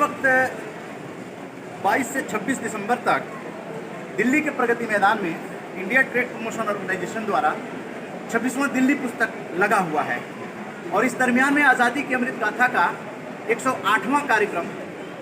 वक्त 22 से 26 दिसंबर तक दिल्ली के प्रगति मैदान में इंडिया ट्रेड प्रमोशन ऑर्गेनाइजेशन द्वारा 26वां दिल्ली पुस्तक लगा हुआ है और इस दरमियान में आज़ादी की अमृत गाथा का 108वां कार्यक्रम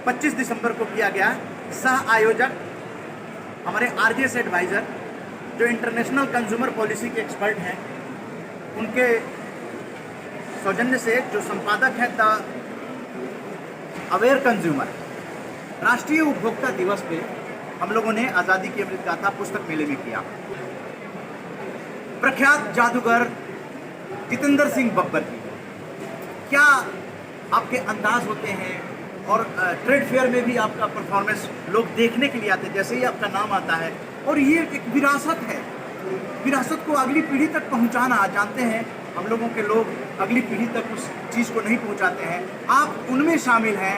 25 दिसंबर को किया गया। सह आयोजक हमारे आरजेएस एडवाइज़र जो इंटरनेशनल कंज्यूमर पॉलिसी के एक्सपर्ट हैं, उनके सौजन्य से जो संपादक हैं द अवेयर कंज्यूमर, राष्ट्रीय उपभोक्ता दिवस पे हम लोगों ने आज़ादी की अमृत गाथा पुस्तक मेले में किया। प्रख्यात जादूगर जितेंद्र सिंह बब्बर की क्या आपके अंदाज होते हैं और ट्रेड फेयर में भी आपका परफॉर्मेंस लोग देखने के लिए आते हैं जैसे ही आपका नाम आता है। और ये एक विरासत है, विरासत को अगली पीढ़ी तक पहुंचाना। जानते हैं हम लोगों के लोग अगली पीढ़ी तक उस चीज़ को नहीं पहुंचाते हैं, आप उनमें शामिल हैं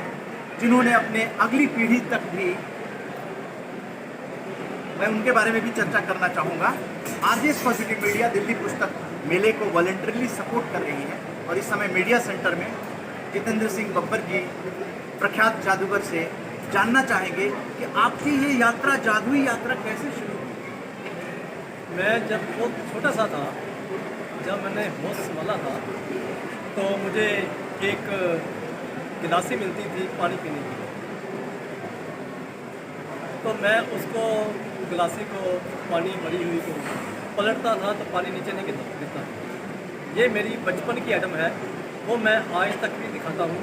जिन्होंने अपने अगली पीढ़ी तक भी, मैं उनके बारे में भी चर्चा करना चाहूँगा। आरजेएस पॉजिटिव मीडिया दिल्ली पुस्तक मेले को वॉलंटरली सपोर्ट कर रही है और इस समय मीडिया सेंटर में जितेंद्र सिंह बब्बर जी प्रख्यात जादूगर से जानना चाहेंगे कि आपकी ये यात्रा, जादुई यात्रा कैसे शुरू हुई? मैं जब बहुत छोटा सा था, जब मैंने होश संभाला था, तो मुझे एक गिलासी मिलती थी पानी पीने की। तो मैं उसको गिलासी को पानी भरी हुई को पलटता था तो पानी नीचे नहीं गिरता। ये मेरी बचपन की आइटम है, वो मैं आज तक भी दिखाता हूँ।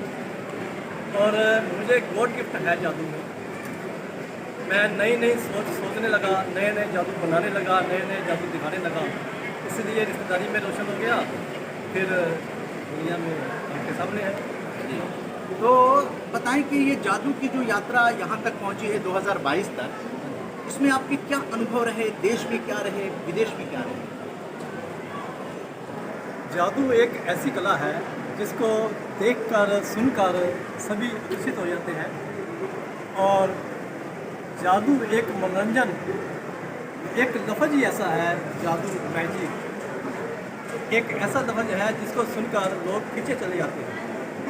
और मुझे गॉड गिफ्ट है जादू में। मैं नई नई सोचने लगा, नए नए जादू बनाने लगा, नए नए जादू दिखाने लगा। इसलिए रिश्तेदारी में रोशन हो गया, फिर दुनिया में आपके सामने है। तो बताएं कि ये जादू की जो यात्रा यहाँ तक पहुँची है 2022 तक, इसमें आपके क्या अनुभव रहे? देश में क्या रहे, विदेश में क्या रहे? जादू एक ऐसी कला है जिसको देखकर सुनकर सभी आकर्षित हो जाते हैं। और जादू एक मनोरंजन, एक लफ्ज़ ही ऐसा है, जादू मैजिक एक ऐसा लफ्ज़ है जिसको सुनकर लोग खींचे चले जाते हैं।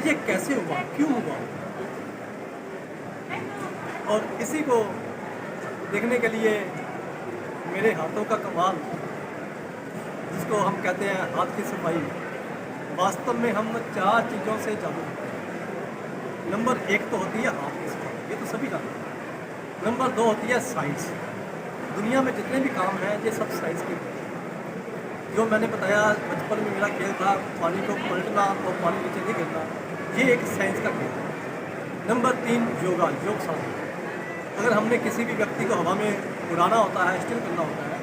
ये कैसे हुआ, क्यों हुआ? और इसी को देखने के लिए मेरे हाथों का कमाल, जिसको हम कहते हैं हाथ की सफाई, वास्तव में हम 4 चीज़ों से जादू करते हैं। नंबर 1 तो होती है हाथ की सफाई, ये तो सभी जानते हैं। नंबर 2 होती है साइंस। दुनिया में जितने भी काम हैं ये सब साइंस के हैं। जो मैंने बताया बचपन में मेरा खेल था पानी को पलटना और पानी नीचे नहीं गिरना, ये एक साइंस का खेल है। नंबर 3 योगा, योग साधना। अगर हमने किसी भी व्यक्ति को हवा में उड़ाना होता है, स्टिल करना होता है,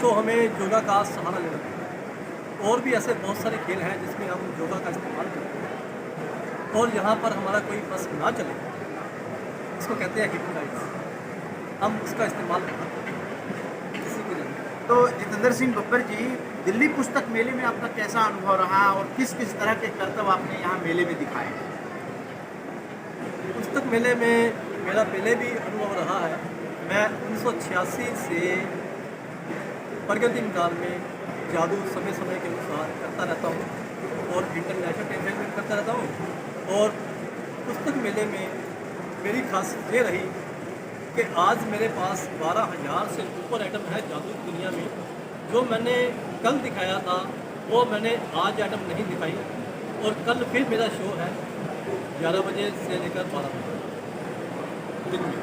तो हमें योगा का सहारा लेना पड़ता है। और भी ऐसे बहुत सारे खेल हैं जिसमें हम योगा का इस्तेमाल करते हैं। और यहाँ पर हमारा कोई बस ना चले, इसको कहते हैं हिप्नोटाइज, हम उसका इस्तेमाल करते हैं किसी के लिए। तो जितेंद्र सिंह बब्बर जी, दिल्ली पुस्तक मेले में आपका कैसा अनुभव रहा और किस किस तरह के करतब आपने यहाँ मेले में दिखाए? पुस्तक मेले में मेरा पहले भी अनुभव रहा है। मैं 1986 से प्रगति मैदान में जादू समय समय के अनुसार करता रहता हूँ और इंटरनेशनल टेबल में करता रहता हूँ। और पुस्तक मेले में मेरी खासियत ये रही कि आज मेरे पास 12,000 से ऊपर आइटम है जादू की दुनिया में। जो मैंने कल दिखाया था वो मैंने आज आइटम नहीं दिखाई। और कल फिर मेरा शो है 11 बजे से लेकर 12 बजे दिन में,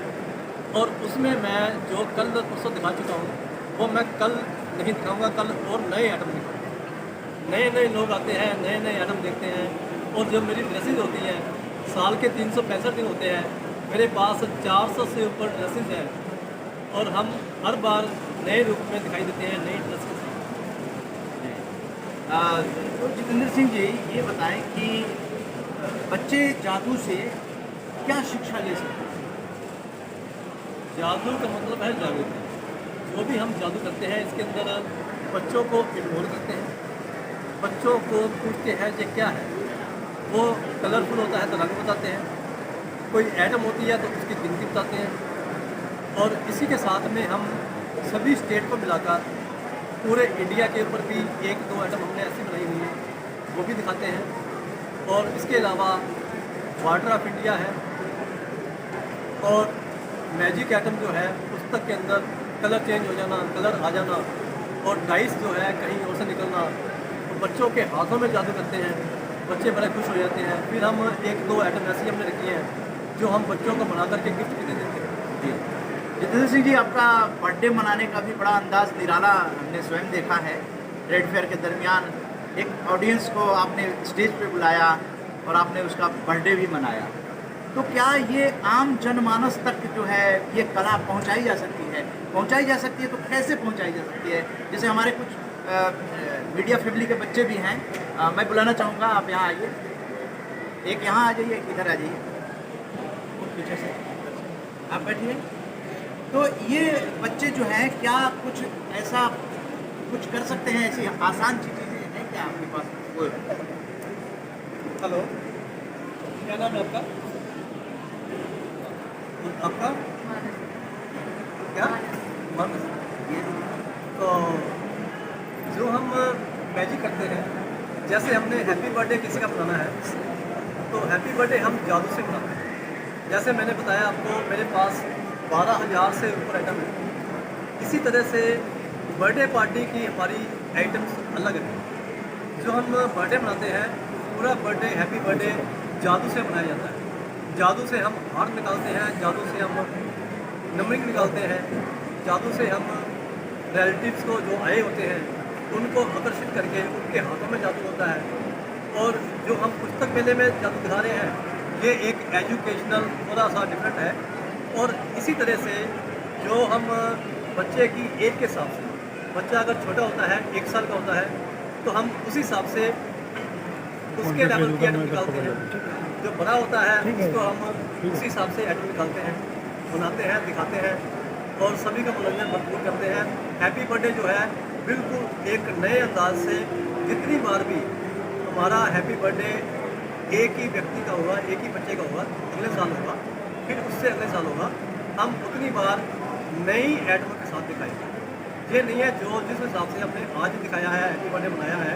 और उसमें मैं जो कल परसों दिखा चुका हूँ वो मैं कल नहीं दिखाऊंगा। कल और नए आइटम दिखाऊंगा। नए नए लोग आते हैं, नए नए आइटम देखते हैं। और जो मेरी ड्रेसेज होती हैं, साल के 365 दिन होते हैं, मेरे पास 400 से ऊपर ड्रेसेज हैं और हम हर बार नए रूप में दिखाई देते हैं, नई ड्रेस के साथ। तो जितेंद्र सिंह जी, ये बताएं कि बच्चे जादू से क्या शिक्षा ले सकते हैं? जादू का मतलब है जागरूकता। जो भी हम जादू करते हैं इसके अंदर बच्चों को इग्नोर करते हैं, बच्चों को पूछते हैं ये क्या है, वो कलरफुल होता है तो रंग बताते हैं, कोई एटम होती है तो उसकी गिनती बताते हैं। और इसी के साथ में हम सभी स्टेट को मिलाकर पूरे इंडिया के ऊपर भी 1-2 आइटम हमने ऐसी बनाई हुई है, वो भी दिखाते हैं। और इसके अलावा बॉर्डर ऑफ इंडिया है, और मैजिक आइटम जो है पुस्तक के अंदर कलर चेंज हो जाना, कलर आ जाना, और डाइस जो है कहीं और से निकलना, तो बच्चों के हाथों में जादू करते हैं, बच्चे बड़े खुश हो जाते हैं। फिर हम एक दो आइटम ऐसी हमने रखी हैं जो हम बच्चों को बना करके गिफ्ट भी दे देते हैं। जी जितेंद्र सिंह जी, आपका बर्थडे मनाने का भी बड़ा अंदाज निराला हमने स्वयं देखा है। ट्रेड फेयर के दरमियान एक ऑडियंस को आपने स्टेज पे बुलाया और आपने उसका बर्थडे भी मनाया। तो क्या ये आम जनमानस तक जो है ये कला पहुंचाई जा सकती है? पहुंचाई जा सकती है तो कैसे पहुंचाई जा सकती है? जैसे हमारे कुछ मीडिया फैमिली के बच्चे भी हैं, मैं बुलाना चाहूँगा, आप यहाँ आइए, एक यहाँ आ जाइए, एक इधर आ जाइए, वो पीछे से आप बैठिए। तो ये बच्चे जो हैं क्या कुछ ऐसा कुछ कर सकते हैं? ऐसी आसान चीज़ें हैं क्या आपके पास? हेलो, क्या नाम है आपका? आपका क्या? मानस। तो जो हम मैजिक करते हैं, जैसे हमने हैप्पी बर्थडे किसी का मनाना है तो हैप्पी बर्थडे हम जादू से मनाते हैं। जैसे मैंने बताया आपको, मेरे पास 12,000 से ऊपर आइटम है। इसी तरह से बर्थडे पार्टी की हमारी आइटम्स अलग है। जो हम बर्थडे मनाते हैं, पूरा बर्थडे हैप्पी बर्थडे जादू से मनाया जाता है। जादू से हम हार्ट निकालते हैं, जादू से हम नंबरिंग निकालते हैं, जादू से हम रिलेटिव्स को जो आए होते हैं उनको आकर्षित करके उनके हाथों में जादू होता है। और जो हम पुस्तक मेले में जादू दिखा रहे हैं, ये एक एजुकेशनल थोड़ा सा डिफरेंट है। और इसी तरह से जो हम बच्चे की एज के हिसाब से, बच्चा अगर छोटा होता है 1 साल का होता है तो हम उसी हिसाब से उसके लेवल की आइटम निकालते हैं। जो बड़ा होता है उसको हम उसी हिसाब से आइटम निकालते हैं, बनाते हैं, दिखाते हैं और सभी का मनोरंजन भरपूर करते हैं। हैप्पी बर्थडे जो है बिल्कुल एक नए अंदाज से, जितनी बार भी हमारा हैप्पी बर्थडे एक ही व्यक्ति का होगा, एक ही बच्चे का होगा, अगले साल होगा, फिर उससे अगले साल होगा, हम उतनी बार नई आइटमों के साथ दिखाएंगे। ये नहीं है जो जिस हिसाब से हमने आज दिखाया है, हैप्पी बर्थडे बनाया है,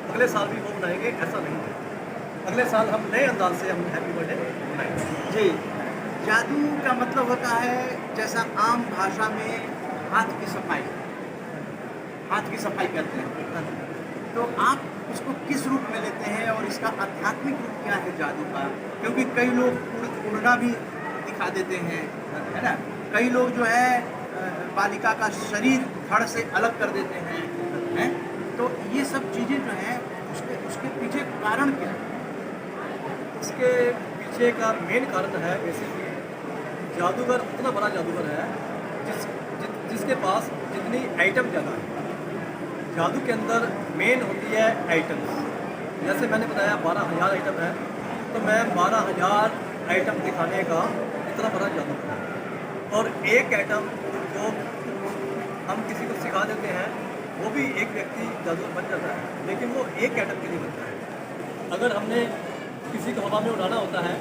अगले साल भी वो बनाएंगे, ऐसा नहीं है। अगले साल हम नए अंदाज से हम हैप्पी बर्थडे बनाएंगे। जी, जादू का मतलब होता है, जैसा आम भाषा में हाथ की सफाई, हाथ की सफाई करते हैं। तो आप इसको किस रूप में लेते हैं और इसका आध्यात्मिक रूप क्या है जादू का? क्योंकि कई लोग उड़ना भी दिखा देते हैं, है ना? कई लोग जो है बालिका का शरीर धड़ से अलग कर देते हैं। तो ये सब चीज़ें जो हैं उसके पीछे कारण क्या है? इसके पीछे का मेन कारण है बेसिकली जादूगर उतना बड़ा जादूगर है जिसके पास जितनी आइटम ज़्यादा है। जादू के अंदर मेन होती है आइटम्स। जैसे मैंने बताया 12,000 आइटम है, तो मैं 12,000 आइटम दिखाने का इतना बड़ा जादूगर है। और एक आइटम जो हम किसी को सिखा देते हैं वो भी एक व्यक्ति जादूगर बन जाता है, लेकिन वो एक आइटम के लिए बनता है। अगर हमने किसी को हवा में उड़ाना होता है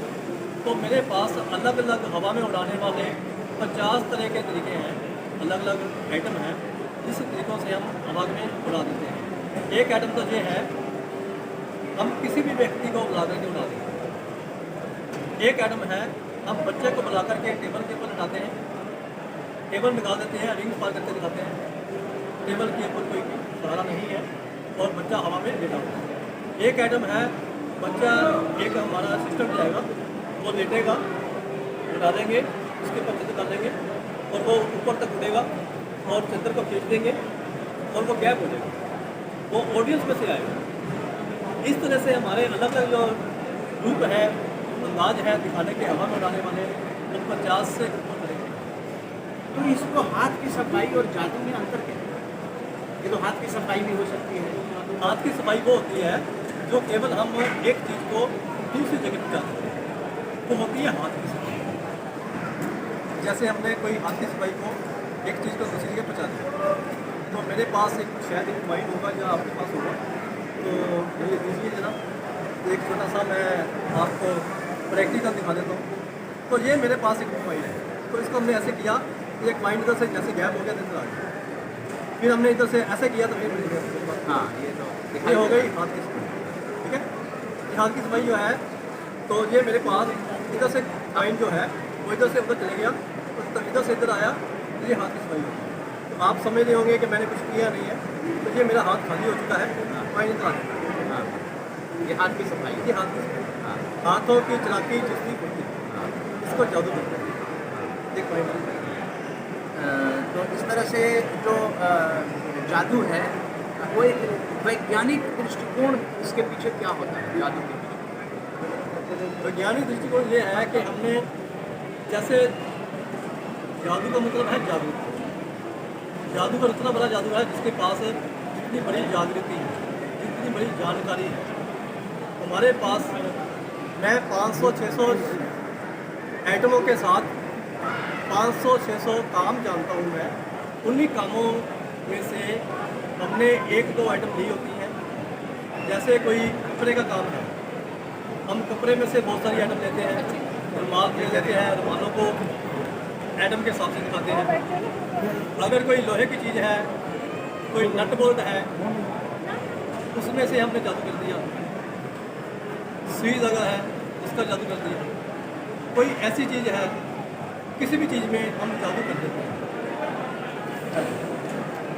तो मेरे पास अलग अलग हवा में उड़ाने वाले 50 तरह के तरीके हैं, अलग अलग आइटम हैं जिस तरीक़ों से हम हवा में उड़ा देते हैं। एक आइटम तो ये है, हम किसी भी व्यक्ति को बुला करके उड़ा देते हैं। एक आइटम है, हम बच्चे को बुला करके टेबल के ऊपर उठाते हैं, टेबल निकाल देते हैं, रिंग पार करके दिखाते हैं, टेबल के ऊपर कोई सहारा नहीं है और बच्चा हवा में लेटा हुआ है। एक आइटम है, बच्चा एक हमारा सिस्टम जाएगा, वो लेटेगा, उठा देंगे, उसके ऊपर चद्दर डालेंगे और वो ऊपर तक उड़ेगा और चद्दर को खींच देंगे और वो गैप हो जाएगा, वो ऑडियंस में से आएगा। इस तरह से हमारे अलग अलग जो रूप है, अंदाज है दिखाने के हवा में उड़ाने वाले, वो 50 से ऊपर करेंगे। तो इसको हाथ की सफाई और जादू में अंतर क्या है? ये तो हाथ की सफाई भी हो सकती है। हाथ की सफाई वो होती है जो केवल हम एक चीज़ को दूसरी जगह पहुँचाते हैं, वो होती है हाथ की सफाई। जैसे हमने कोई हाथ की सफाई को एक चीज़ को दूसरी जगह पहुँचा दिया, तो मेरे पास एक शायद एक माइंड होगा या आपके पास होगा, तो ये दीजिए जरा, एक छोटा सा मैं आपको प्रैक्टिकल दिखा देता हूँ। तो ये मेरे पास एक माइंड है, तो इसको हमने ऐसे किया, एक माइंड इधर से जैसे गैप हो गया इधर आ गया, फिर हमने इधर से ऐसे किया तो फिर हाँ, ये तो ये हो गई हाथ की सफाई। ठीक है, ये हाथ की सफाई जो है, तो ये मेरे पास इधर से माइंड जो है वो इधर से उधर चले गया, तो इधर से इधर आया, तो ये हाथ की सफाई होगी। तो आप समझ रहे होंगे कि मैंने कुछ किया नहीं है, तो ये मेरा हाथ खाली हो चुका है, मैं इधर आ चुका हाँ, ये हाथ की सफाई ये हाथ की सफाई। हाँ, हाथों की चलाकी चुस्ती फुर्ती, हाँ। इसको जादू कहते हैं। देख पाएंगे तो इस तरह से जो जादू है वो एक वैज्ञानिक दृष्टिकोण इसके पीछे क्या होता है जादू के पीछे? वैज्ञानिक दृष्टिकोण ये है कि हमने जैसे जादू का मतलब है जादू, जादू का इतना बड़ा जादू है जिसके पास जितनी बड़ी जागृति है, जितनी बड़ी जानकारी है, हमारे पास मैं 500-600 आइटमों के साथ 500-600 काम जानता हूँ मैं। उन्हीं कामों में से हमने 1-2 आइटम ली होती हैं। जैसे कोई कपड़े का काम है, हम कपड़े में से बहुत सारी आइटम लेते हैं, रुमाल ले लेते हैं, रुमालों को आइटम के हिसाब से दिखाते हैं। अगर कोई लोहे की चीज़ है, कोई नट बोल्ट है, उसमें से हमने जादू कर दिया। सुई धागा है, उसका जादू कर दिया। कोई ऐसी चीज़ है, किसी भी चीज़ में हम जादू कर देते हैं।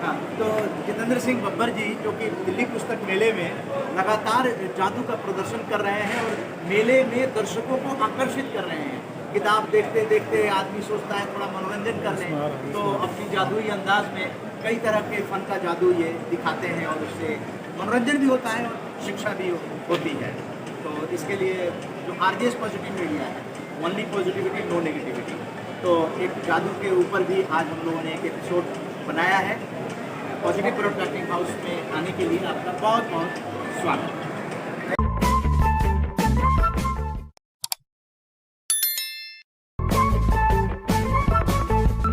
हाँ, तो जितेंद्र सिंह बब्बर जी जो कि दिल्ली पुस्तक मेले में लगातार जादू का प्रदर्शन कर रहे हैं और मेले में दर्शकों को आकर्षित कर रहे हैं। किताब देखते देखते आदमी सोचता है थोड़ा मनोरंजन कर लें, तो अपनी जादुई अंदाज में कई तरह के फन का जादू ये दिखाते हैं और उससे मनोरंजन भी होता है और शिक्षा भी होती है। तो इसके लिए जो RJS पॉजिटिव मीडिया है, ओनली पॉजिटिविटी नो नेगेटिविटी, तो एक जादू के ऊपर भी आज हम लोगों ने एक एपिसोड बनाया है। पॉजिटिव ब्रॉडकास्टिंग हाउस में आने के लिए आपका बहुत बहुत स्वागत।